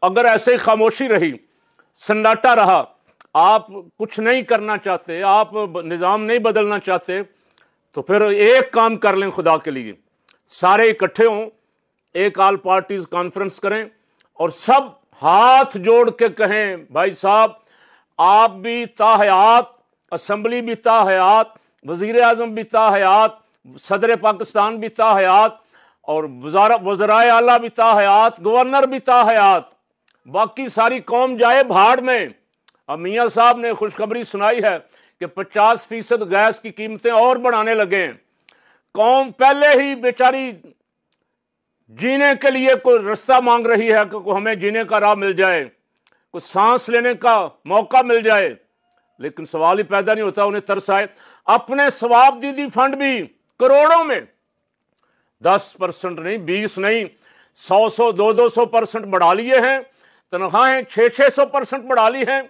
अगर ऐसे ही खामोशी रही, सन्नाटा रहा, आप कुछ नहीं करना चाहते, आप निज़ाम नहीं बदलना चाहते, तो फिर एक काम कर लें खुदा के लिए, सारे इकट्ठे हों, एक ऑल पार्टीज कॉन्फ्रेंस करें और सब हाथ जोड़ के कहें भाई साहब आप भी ताहयात, असम्बली भी ताहयात, वज़ीर आज़म भी ताहयात, सदर पाकिस्तान भी ताहयात और वज़राए आला भी ताहयात, गवर्नर भी ताहयात, बाकी सारी कौम जाए भाड़ में। अब मियाँ साहब ने खुशखबरी सुनाई है कि 50% गैस की कीमतें और बढ़ाने लगे हैं। कौम पहले ही बेचारी जीने के लिए कोई रास्ता मांग रही है कि हमें जीने का राह मिल जाए, कुछ सांस लेने का मौका मिल जाए, लेकिन सवाल ही पैदा नहीं होता, उन्हें तरस आए। अपने सवाब दीदी फंड भी करोड़ों में 10% नहीं, 20 नहीं, 100 200% बढ़ा लिए हैं, तनख्वाहें 600% बढ़ा ली हैं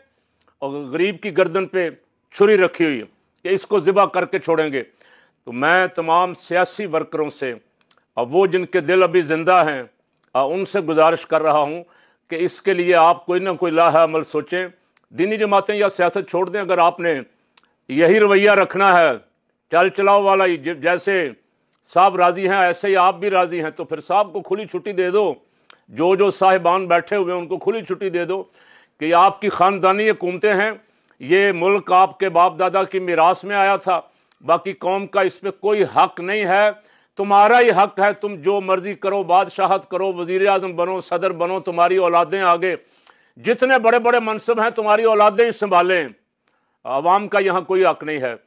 और गरीब की गर्दन पे छुरी रखी हुई है कि इसको ज़िबा करके छोड़ेंगे। तो मैं तमाम सियासी वर्करों से, अब वो जिनके दिल अभी ज़िंदा हैं, उनसे गुजारिश कर रहा हूँ कि इसके लिए आप कोई ना कोई लाहा अमल सोचें। दीनी जमातें या सियासत छोड़ दें, अगर आपने यही रवैया रखना है चल चलाओ वाला, जैसे साहब राज़ी हैं ऐसे ही आप भी राज़ी हैं, तो फिर साहब को खुली छुट्टी दे दो, जो साहिबान बैठे हुए हैं उनको खुली छुट्टी दे दो कि आपकी ख़ानदानी हुकूमतें हैं, ये मुल्क आपके बाप दादा की मीरास में आया था, बाकी कौम का इस पर कोई हक नहीं है, तुम्हारा ही हक है, तुम जो मर्जी करो, बादशाहत करो, वज़ीर आज़म बनो, सदर बनो, तुम्हारी औलादें आगे जितने बड़े बड़े मनसब हैं तुम्हारी औलादें ही संभालें, आवाम का यहाँ कोई हक नहीं है।